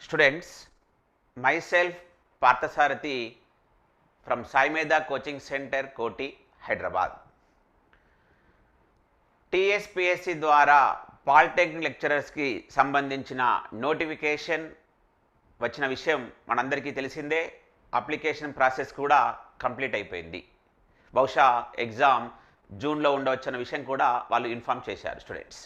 Students, myself Parthasarathi from SAIMEDHA Coaching Center, Koti, Hyderabad. TSPSC ద్వారా polytechnic లెక్చరర్స్కి సంబంధించిన notification వచ్చిన విషయం మనందరికీ తెలిసిందే. అప్లికేషన్ ప్రాసెస్ కూడా కంప్లీట్ అయిపోయింది. బహుశా ఎగ్జామ్ జూన్లో ఉండవచ్చన్న విషయం కూడా వాళ్ళు ఇన్ఫామ్ చేశారు స్టూడెంట్స్.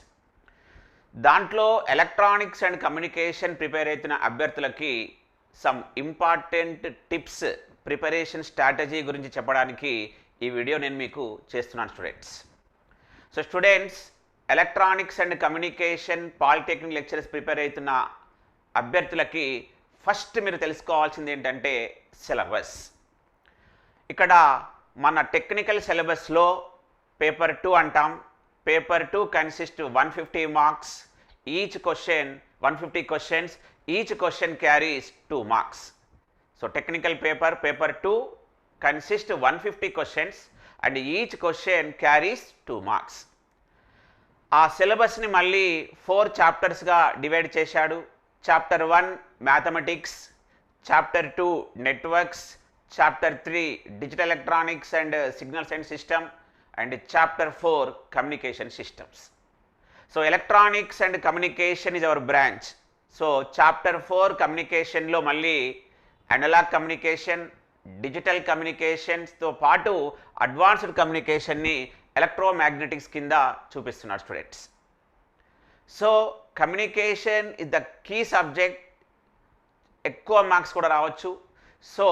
దాంట్లో ఎలక్ట్రానిక్స్ అండ్ కమ్యూనికేషన్ ప్రిపేర్ అవుతున్న అభ్యర్థులకి some important tips, preparation strategy గురించి చెప్పడానికి ఈ వీడియో నేను మీకు చేస్తున్నాను students. So students, electronics and communication polytechnic lecturers prepare అవుతున్న అభ్యర్థులకి ఫస్ట్ మీరు తెలుసుకోవాల్సింది ఏంటంటే సిలబస్. ఇక్కడ మన టెక్నికల్ సిలబస్లో పేపర్ 2 అంటాం. Paper 2 consist 150 marks. Each question 150 questions, each question carries 2 marks. So technical paper 2 consist 150 questions and each question carries 2 marks. ఆ సిలబస్ని మళ్ళీ 4 చాప్టర్స్గా డివైడ్ చేశాడు. Chapter 1 mathematics, chapter 2 networks, chapter 3 digital electronics and signals and system and chapter 4 communication systems. So electronics and communication is our branch. So chapter 4 కమ్యూనికేషన్లో మళ్ళీ analogue communication, digital కమ్యూనికేషన్స్తో పాటు advanced కమ్యూనికేషన్ని electromagnetics కింద చూపిస్తున్నారు students. So communication is the key subject. ఎక్కువ marks కూడా రావచ్చు. So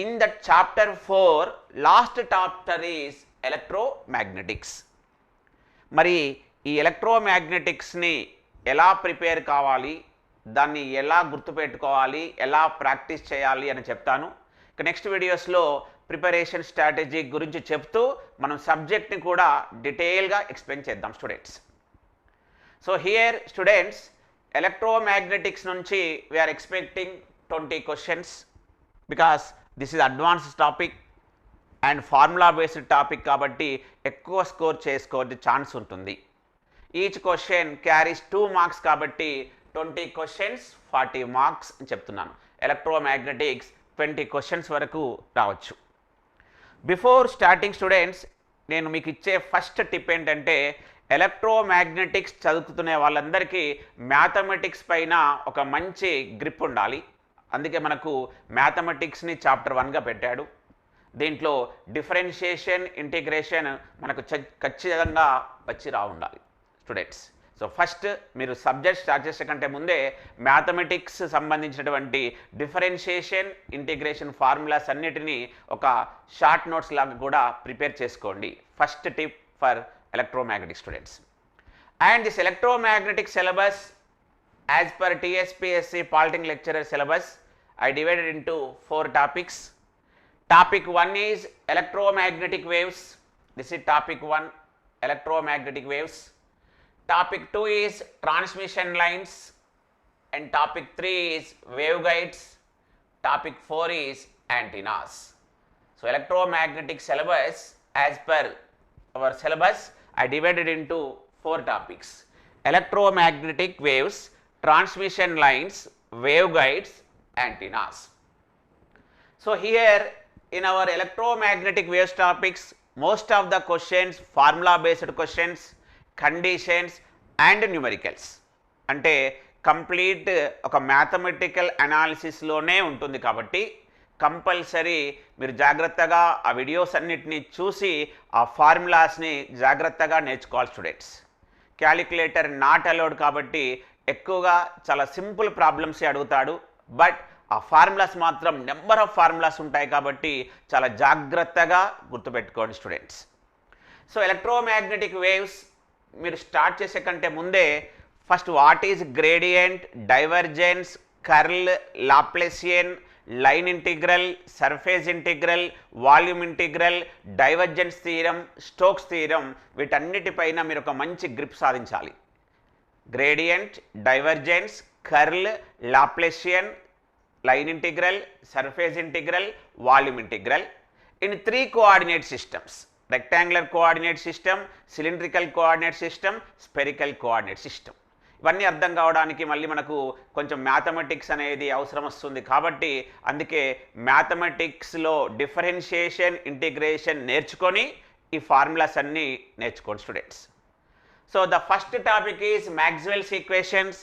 in the chapter 4 last chapter is electromagnetics. మరి ఈ ఎలక్ట్రోమాగ్నెటిక్స్ని ఎలా ప్రిపేర్ కావాలి, దాన్ని ఎలా గుర్తుపెట్టుకోవాలి, ఎలా ప్రాక్టీస్ చేయాలి అని చెప్తాను. ఇక నెక్స్ట్ వీడియోస్లో ప్రిపరేషన్ స్ట్రాటజీ గురించి చెప్తూ మనం సబ్జెక్ట్ని కూడా డీటెయిల్గా ఎక్స్ప్లెయిన్ చేద్దాం students. So here students, electromagnetics నుంచి we're expecting 20 questions because this is advanced topic and formula based topic కాబట్టి ఎక్కువ స్కోర్ చేసుకోవడానికి ఛాన్స్ ఉంటుంది. ఈచ్ క్వశ్చన్ క్యారీస్ 2 మార్క్స్ కాబట్టి 20 క్వశ్చన్స్ 40 మార్క్స్ అని చెప్తున్నాను. ఎలక్ట్రోమాగ్నెటిక్స్ 20 క్వశ్చన్స్ వరకు రావచ్చు. బిఫోర్ స్టార్టింగ్ స్టూడెంట్స్, నేను మీకు ఇచ్చే ఫస్ట్ టిప్ ఏంటంటే ఎలక్ట్రోమాగ్నెటిక్స్ చదువుతున్న వాళ్ళందరికీ మ్యాథమెటిక్స్ పైన ఒక మంచి గ్రిప్ ఉండాలి. అందుకే మనకు మ్యాథమెటిక్స్ని చాప్టర్ 1గా పెట్టాడు. దీంట్లో డిఫరెన్షియేషన్, ఇంటిగ్రేషన్ మనకు ఖచ్చితంగా వచ్చి ఉండాలి స్టూడెంట్స్. సో ఫస్ట్ మీరు సబ్జెక్ట్ స్టార్ట్ చేసే కంటే ముందే మ్యాథమెటిక్స్ సంబంధించినటువంటి డిఫరెన్షియేషన్, ఇంటిగ్రేషన్ ఫార్ములాస్ అన్నిటినీ ఒక షార్ట్ నోట్స్ లాగా కూడా ప్రిపేర్ చేసుకోండి. First tip for electromagnetic students. And this electromagnetic syllabus as per TSPSC Polytechnic lecturer syllabus I divided into 4 topics. Topic 1 is electromagnetic waves. This is topic 1, electromagnetic waves. Topic 2 is transmission lines and topic 3 is waveguides. Topic 4 is antennas. So electromagnetic syllabus as per our syllabus I divided into 4 topics: electromagnetic waves, transmission lines, waveguides, antennas. So here in our electromagnetic waves topics, most of the questions formula based questions, conditions and numericals. అంటే complete ఒక mathematical అనాలిసిస్లోనే ఉంటుంది కాబట్టి compulsory మీరు జాగ్రత్తగా ఆ videos అన్నిటినీ చూసి ఆ ఫార్ములాస్ని జాగ్రత్తగా నేర్చుకోవాలి స్టూడెంట్స్. క్యాలిక్యులేటర్ నాట్ అలౌడ్ కాబట్టి ఎక్కువగా చాలా సింపుల్ ప్రాబ్లమ్సే అడుగుతాడు. బట్ ఆ ఫార్ములాస్ మాత్రం నెంబర్ ఆఫ్ ఫార్ములాస్ ఉంటాయి కాబట్టి చాలా జాగ్రత్తగా గుర్తుపెట్టుకోండి స్టూడెంట్స్. సో ఎలక్ట్రోమాగ్నెటిక్ వేవ్స్ మీరు స్టార్ట్ చేసే కంటే ముందే first what is gradient, divergence, curl, Laplacian, line integral, surface integral, volume integral, divergence theorem, Stokes theorem, వీటన్నిటిపైన మీరు ఒక మంచి గ్రిప్ సాధించాలి. Gradient, divergence, curl, Laplacian, line integral, surface integral, volume integral in 3 coordinate systems: rectangular coordinate system, cylindrical coordinate system, spherical coordinate system. ఇవన్నీ అర్థం కావడానికి మళ్ళీ మనకు కొంచెం మ్యాథమెటిక్స్ అనేది అవసరం వస్తుంది కాబట్టి అందుకే మ్యాథమెటిక్స్లో డిఫరెన్షియేషన్ ఇంటిగ్రేషన్ నేర్చుకొని ఈ ఫార్ములాస్ అన్నీ నేర్చుకోండి students. So the first topic is Maxwell's equations.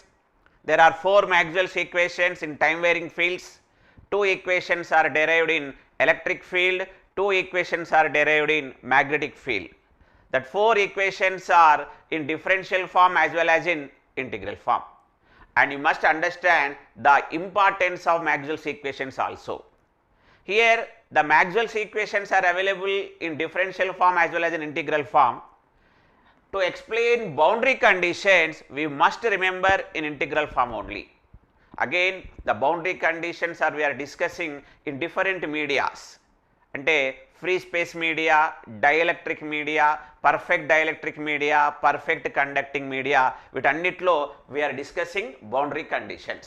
There are 4 Maxwell's equations in time varying fields. 2 equations are derived in electric field, 2 equations are derived in magnetic field. That 4 equations are in differential form as well as in integral form. And you must understand the importance of Maxwell's equations also. Here the Maxwell's equations are available in differential form as well as in integral form. To explain boundary conditions, we must remember in integral form only. Again, the boundary conditions are we are discussing in different medias. Ante free space media, dielectric media, perfect dielectric media, perfect conducting media. వీటన్నిటిలో we are discussing boundary conditions.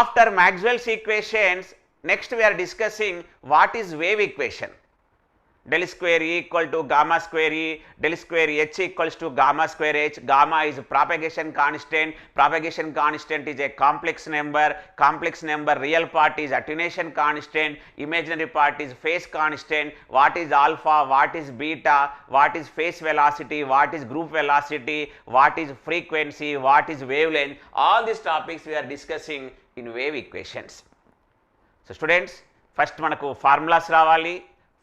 After Maxwell's equations, next we are discussing what is wave equation. Del square E equal to gamma square E, del square H equals to gamma square H. Gamma is propagation constant. Propagation constant is a complex number. Complex number real part is attenuation constant. Imaginary part is phase constant. What is alpha? What is beta? What is phase velocity? What is group velocity? What is frequency? What is wavelength? All these topics we are discussing in wave equations. So students, first manaku formulas ravali.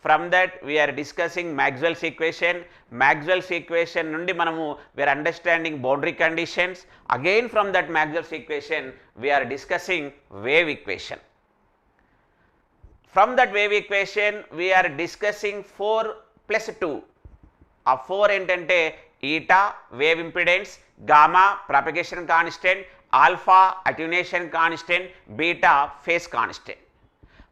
From that we are discussing Maxwell's equation. Maxwell's equation nundi manamu we are understanding boundary conditions. Again from that Maxwell's equation we are discussing wave equation. From that wave equation we are discussing 4 plus 2. ఆ 4 ఏంటంటే eta wave impedance, gamma propagation constant, alpha attenuation constant, beta phase constant.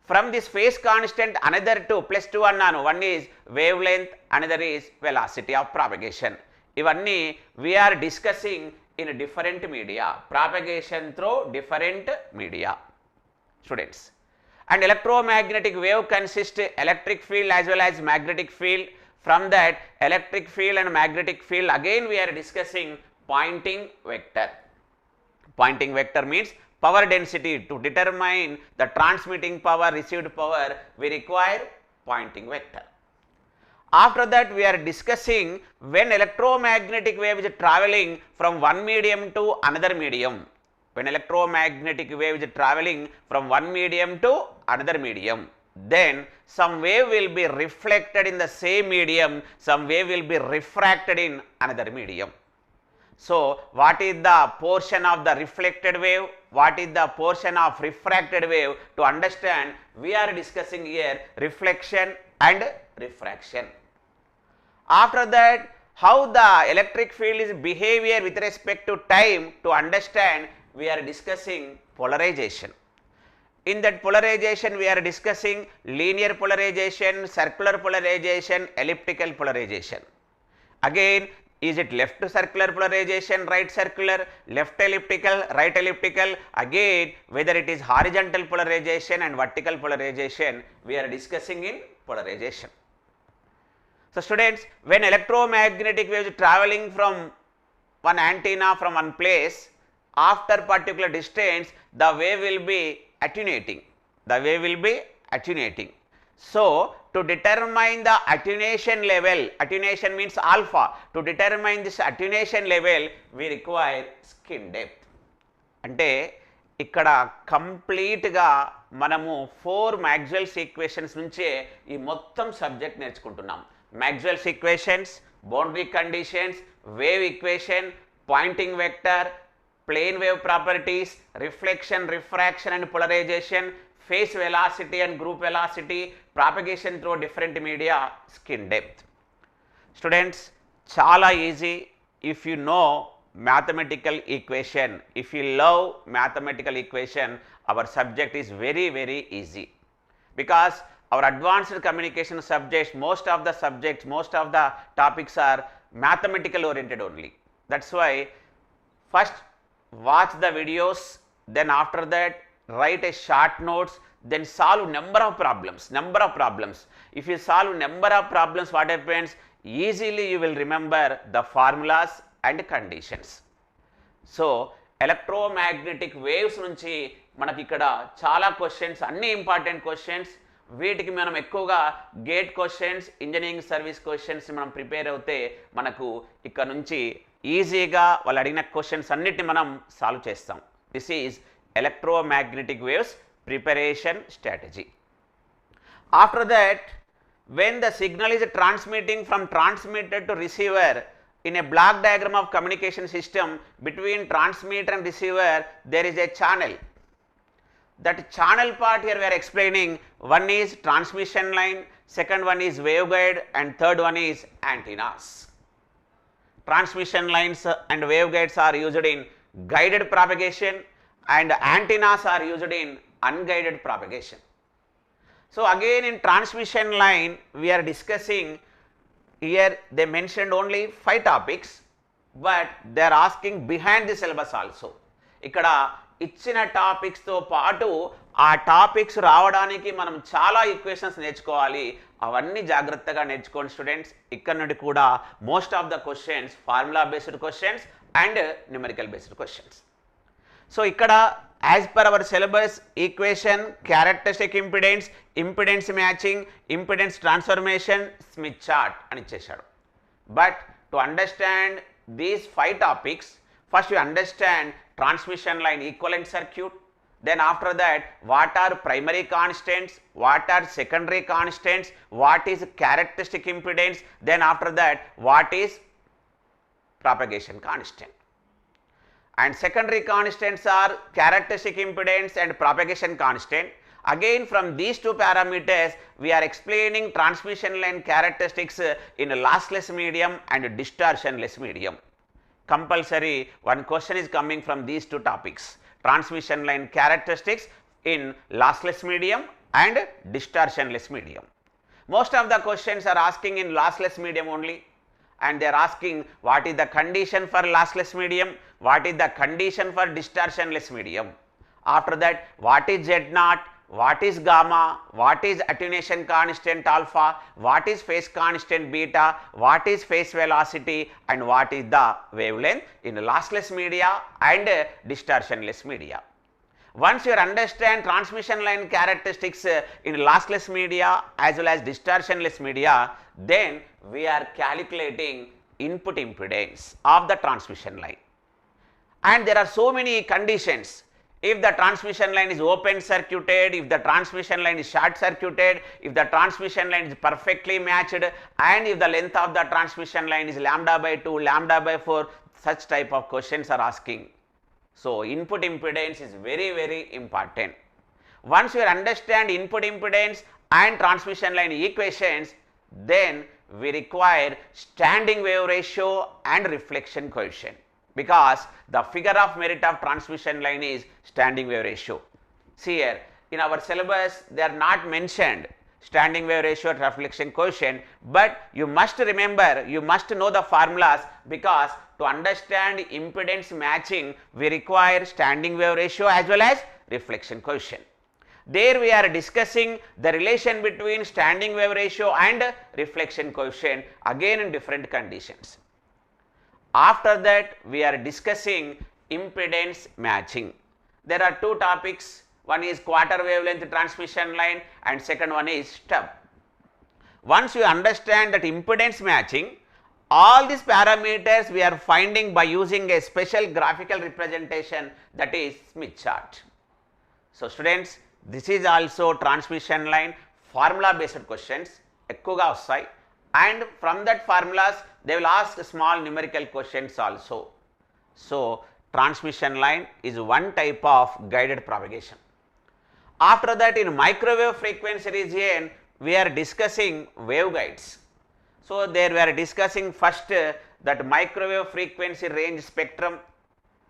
From this phase constant another 2 plus 2 అన్నాను. One is wavelength, another is velocity of propagation. ఇవన్నీ we are discussing in different media, propagation through different media students. And electromagnetic wave consists electric field as well as magnetic field. From that electric field and magnetic field again we are discussing Poynting vector. Poynting vector means power density. To determine the transmitting power, received power, we require Poynting vector. After that we are discussing when electromagnetic wave is traveling from one medium to another medium. When electromagnetic wave is traveling from one medium to another medium, then some wave will be reflected in the same medium, some wave will be refracted in another medium. So what is the portion of the reflected wave, what is the portion of refracted wave? To understand we are discussing here reflection and refraction. After that how the electric field is behavior with respect to time, to understand we are discussing polarization. In that polarization we are discussing linear polarization, circular polarization, elliptical polarization. Again, is it left circular polarization, right circular, left elliptical, right elliptical? Again, whether it is horizontal polarization and vertical polarization, we are discussing in polarization. So students, when electromagnetic waves traveling from one antenna from one place, after particular distance the wave will be attenuating. The wave will be attenuating. So to determine the attenuation level, attenuation means alpha, to determine this attenuation level we require skin depth. అంటే ఇక్కడ కంప్లీట్గా మనము 4 Maxwell's equations నుంచే ఈ మొత్తం subject నేర్చుకుంటున్నాం. Maxwell's equations, boundary conditions, wave equation, Poynting vector, plane wave properties, reflection, refraction and polarization, phase velocity and group velocity, propagation through different media, skin depth. Students, chala easy if you know mathematical equation. If you love mathematical equation, our subject is very easy, because our advanced communication subjects, most of the topics are mathematical oriented only. That's why first watch the videos, then after that write a short notes, then solve number of problems. If you solve number of problems, what happens? Easily you will remember the formulas and conditions. So electromagnetic waves నుంచి మనకి ఇక్కడ చాలా questions, అన్ని important questions. వీటికి మనం ఎక్కువగా gate questions, engineering service questions మనం prepare అవుతే మనకు ఇక్కడ నుంచి ఈజీగా వాళ్ళు అడిగిన క్వశ్చన్స్ అన్నిటిని మనం సాల్వ్ చేస్తాం. This is electromagnetic waves preparation strategy. After that, when the signal is transmitting from transmitter to receiver in a block diagram of communication system between transmitter and receiver, there is a channel. That channel part here we are explaining. One is transmission line, second one is waveguide, and third one is antennas. Transmission lines and waveguides are used in guided propagation and antennas are used in unguided propagation. So again in transmission line we are discussing, here they mentioned only 5 topics, but they are asking behind the syllabus also. ఇక్కడ ఇచ్చిన టాపిక్స్తో పాటు ఆ topics రావడానికి మనం చాలా equations నేర్చుకోవాలి. అవన్నీ జాగ్రత్తగా నేర్చుకోండి స్టూడెంట్స్. ఇక్కడ నుండి కూడా most of the questions formula based questions and numerical based questions. So ఇక్కడ as per our syllabus equation, characteristic impedance, impedance matching, impedance transformation, Smith chart అని ఇచ్చేశాడు. But to understand these 5 topics, first you understand transmission line equivalent circuit, then after that what are primary constants, what are secondary constants, what is characteristic impedance, then after that what is propagation constant. And secondary constants are characteristic impedance and propagation constant. Again from these 2 parameters we are explaining transmission line characteristics in lossless medium and distortionless medium. Compulsory one question is coming from these 2 topics, transmission line characteristics in lossless medium and distortionless medium. Most of the questions are asking in lossless medium only, and they are asking what is the condition for lossless medium, what is the condition for distortionless medium. After that, what is Z0, what is gamma, what is attenuation constant alpha, what is phase constant beta, what is phase velocity, and what is the wavelength in lossless media and distortionless media. Once you understand transmission line characteristics in lossless media as well as distortionless media, then we are calculating input impedance of the transmission line. And there are so many conditions. If the transmission line is open circuited, if the transmission line is short circuited, if the transmission line is perfectly matched, and if the length of the transmission line is lambda by 2, lambda by 4, such type of questions are asking. So input impedance is very, very important. Once you understand input impedance and transmission line equations, then we require standing wave ratio and reflection coefficient, because the figure of merit of transmission line is standing wave ratio. See here, in our syllabus they are not mentioned standing wave ratio and reflection coefficient, but you must remember, you must know the formulas, because to understand impedance matching we require standing wave ratio as well as reflection coefficient. There we are discussing the relation between standing wave ratio and reflection coefficient, again in different conditions. After that we are discussing impedance matching. There are 2 topics, one is quarter wavelength transmission line and second one is stub. Once you understand that impedance matching, all these parameters we are finding by using a special graphical representation, that is Smith chart. So students, this is also transmission line formula based questions ఎక్కువగా వస్తాయి, and from that formulas they will ask small numerical questions also. So transmission line is one type of guided propagation. After that, in microwave frequency region we are discussing waveguides. So there we are discussing first that microwave frequency range spectrum,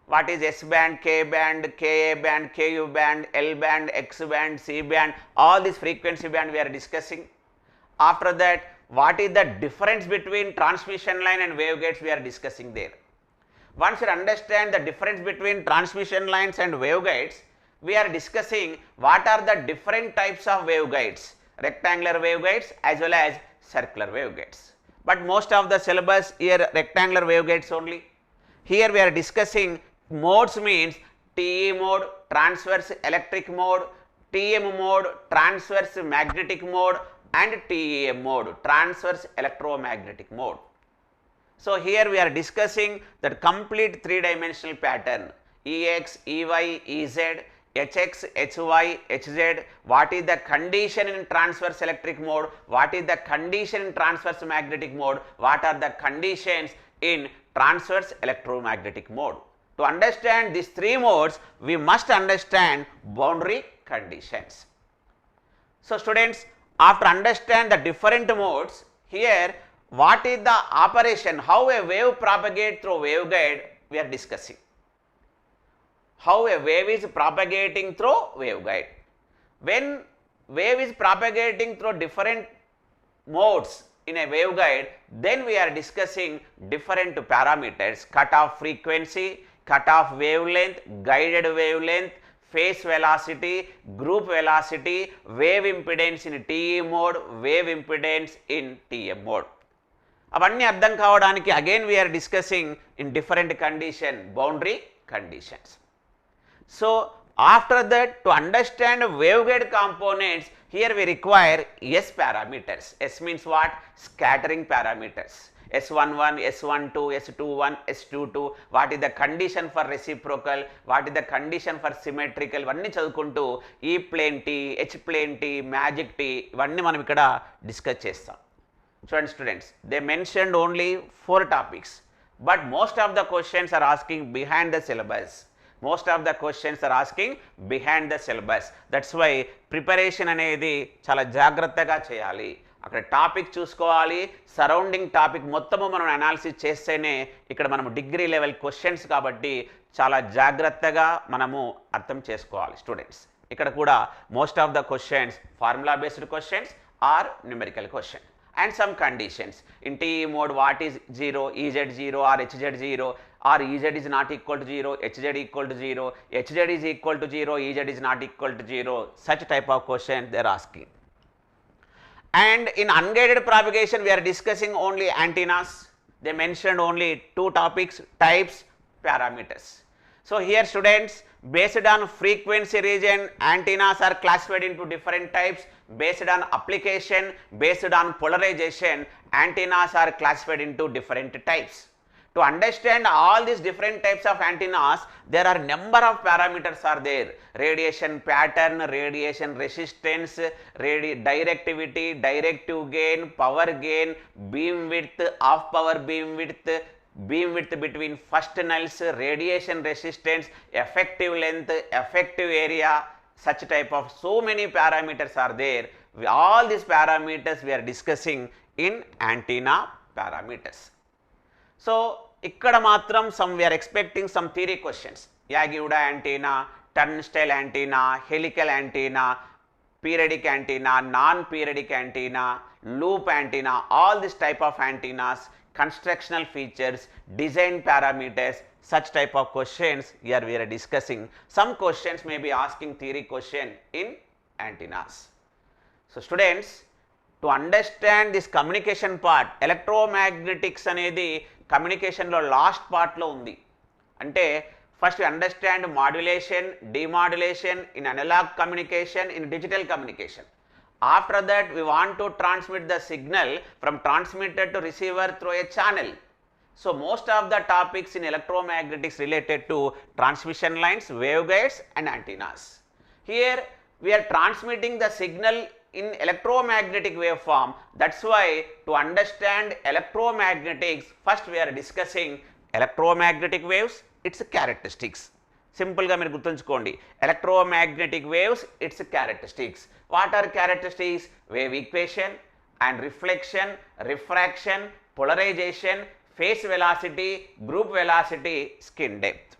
what is S band, K band, Ka band, Ku band, L band, X band, C band, all these frequency band we are discussing. After that, what is the difference between transmission line and waveguides we are discussing there. Once you understand the difference between transmission lines and waveguides, we are discussing what are the different types of waveguides, rectangular waveguides as well as circular waveguides. But most of the syllabus here rectangular waveguides only. Here we are discussing Modes means TE mode, transverse electric mode, TM mode, transverse magnetic mode, and TEM mode, transverse electromagnetic mode. So here we are discussing that complete three-dimensional pattern, Ex, Ey, Ez, Hx, Hy, Hz, what is the condition in transverse electric mode, what is the condition in transverse magnetic mode, what are the conditions in transverse electromagnetic mode. To understand these three modes, we must understand boundary conditions. So students, after understand the different modes, here what is the operation, how a wave propagates through waveguide, we are discussing. How a wave is propagating through waveguide. When wave is propagating through different modes in a waveguide, then we are discussing different parameters, cutoff frequency, cutoff wavelength, guided wavelength, phase velocity, group velocity, wave impedance in TE mode, wave impedance in TM mode. అవన్నీ అర్థం కావడానికి again we are discussing in different condition, boundary conditions. So after that, to understand waveguide components, here we require S parameters. S means what? Scattering parameters. S11, S12, S21, S22, what is the condition for reciprocal, what is the condition for symmetrical, ఇవన్నీ చదువుకుంటూ E plane T, H plane T, magic T, ఇవన్నీ మనం ఇక్కడ discuss చేస్తాం. చూడండి students, they mentioned only 4 topics, but most of the questions are asking behind the syllabus. Most of the questions are asking behind the syllabus. That's why preparation అనేది చాలా జాగ్రత్తగా చేయాలి. అక్కడ టాపిక్ చూసుకోవాలి, సరౌండింగ్ టాపిక్ మొత్తము మనం అనాలిసిస్ చేస్తేనే ఇక్కడ మనము డిగ్రీ లెవెల్ క్వశ్చన్స్ కాబట్టి చాలా జాగ్రత్తగా మనము అర్థం చేసుకోవాలి స్టూడెంట్స్. ఇక్కడ కూడా most of the questions formula based questions are numerical question. And some conditions in TE mode, what is 0, Ez 0 or Hz 0, or Ez is not equal to 0, Hz equal to 0, Hz is equal to 0, Ez is not equal to 0, such type of questions they are asking. And in unguided propagation, we are discussing only antennas. They mentioned only 2 topics, types, parameters. So here students, based on frequency region, antennas are classified into different types. Based on application, based on polarization, antennas are classified into different types. To understand all these different types of antennas, there are number of parameters are there. Radiation pattern, radiation resistance, directivity, directive gain, power gain, beam width, off power beam width between first nulls, radiation resistance, effective length, effective area, such type of so many parameters are there. All these parameters we are discussing in antenna parameters. So ikkada matram some we are expecting some theory questions. Yagi-Uda antenna, turnstile antenna, helical antenna, periodic antenna, non-periodic antenna, loop antenna, all this type of antennas, constructional features, design parameters, such type of questions here we are discussing. Some questions may be asking theory question in antennas. So students, to understand this communication part, electromagnetics అనేది communication లో last part లో ఉంది. అంటే first we understand modulation, demodulation in analog communication, in digital communication. After that we want to transmit the signal from transmitter to receiver through a channel. So most of the topics in electromagnetics related to transmission lines, waveguides and antennas. Here we are transmitting the signal in electromagnetic waveform. That's why to understand electromagnetics, first we are discussing electromagnetic waves, its characteristics. Simple ga meer gurtunchukondi, electromagnetic waves, its characteristics. What are characteristics? Wave equation and reflection, refraction, polarization, phase velocity, group velocity, skin depth.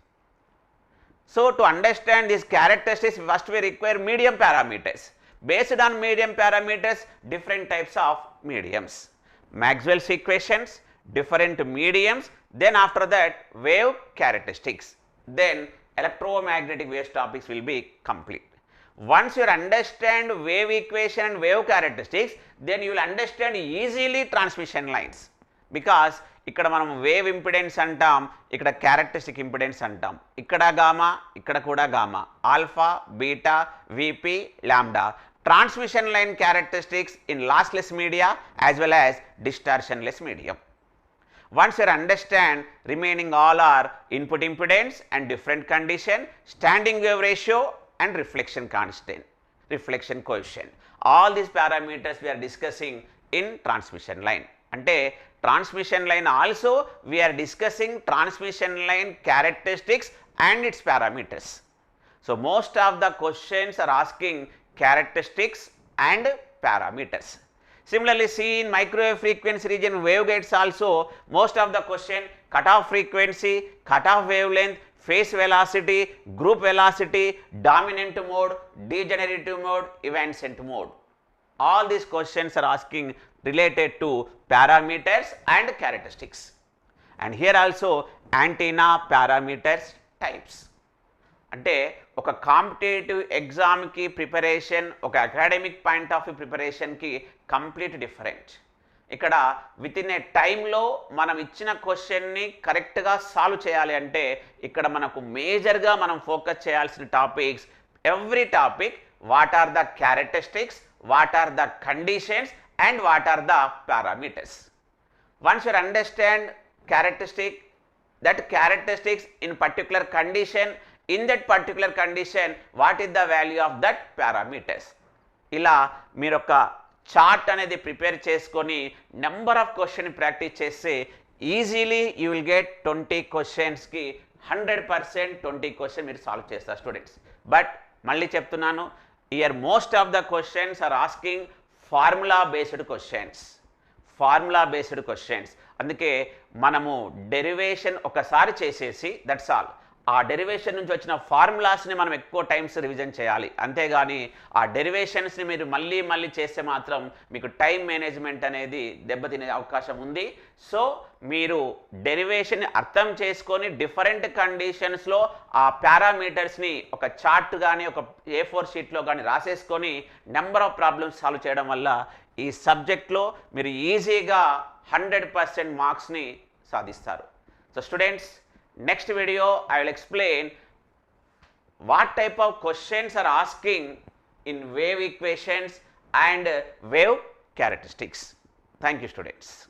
So to understand these characteristics, first we require medium parameters. Based on medium parameters, different types of mediums. Maxwell's equations, different mediums, then after that wave characteristics. Then electromagnetic wave topics will be complete. Once you understand wave equation and wave characteristics, then you will understand easily transmission lines. Because ఇక్కడ మనం wave impedance అంటాం, ఇక్కడ characteristic impedance అంటాం. ఇక్కడ gamma, ఇక్కడ కూడా gamma, alpha, beta, VP, lambda. Transmission line characteristics in lossless media as well as distortionless medium. Once you understand, remaining all are input impedance and different condition, standing wave ratio and reflection constant, reflection coefficient. All these parameters we are discussing in transmission line. Ante transmission line also we are discussing transmission line characteristics and its parameters. So most of the questions are asking characteristics and parameters. Similarly, see in microwave frequency region waveguides also, most of the question cutoff frequency, cutoff wavelength, phase velocity, group velocity, dominant mode, degenerative mode, evanescent mode. All these questions are asking related to parameters and characteristics. And here also antenna parameters types. అంటే ఒక competitive ఎగ్జామ్కి preparation, ఒక academic point of view ప్రిపరేషన్కి complete different. ఇక్కడ within a టైంలో మనం ఇచ్చిన క్వశ్చన్ని కరెక్ట్గా సాల్వ్ చేయాలి అంటే ఇక్కడ మనకు మేజర్గా మనం ఫోకస్ చేయాల్సిన topics, every topic, what are the characteristics, what are the conditions and what are the parameters. Once you understand characteristic, that characteristics in particular condition, in that particular condition what is the value of that parameters. ఇలా మీరు ఒక chart అనేది prepare చేసుకొని number of question practice చేస్తే easily you will get 20 క్వశ్చన్స్కి 100% 20 question మీరు solve చేస్తారు students. But మళ్ళీ చెప్తున్నాను, year most of the questions are asking formula based questions, formula based questions. అందుకే మనము డెరివేషన్ ఒకసారి చేసేసి దట్స్ ఆల్, ఆ డెరివేషన్ నుంచి వచ్చిన ఫార్ములాస్ని మనం ఎక్కువ టైమ్స్ రివిజన్ చేయాలి. అంతేగాని ఆ డెరివేషన్స్ని మీరు మళ్ళీ మళ్ళీ చేస్తే మాత్రం మీకు టైం మేనేజ్మెంట్ అనేది దెబ్బతినే అవకాశం ఉంది. సో మీరు డెరివేషన్ని అర్థం చేసుకొని డిఫరెంట్ కండిషన్స్లో ఆ పారామీటర్స్ని ఒక చార్ట్ కానీ ఒక A4 షీట్లో కానీ రాసేసుకొని నెంబర్ ఆఫ్ ప్రాబ్లమ్స్ సాల్వ్ చేయడం వల్ల ఈ సబ్జెక్ట్లో మీరు ఈజీగా 100% మార్క్స్ని సాధిస్తారు. So students, next video I will explain what type of questions are asking in wave equations and wave characteristics. Thank you students.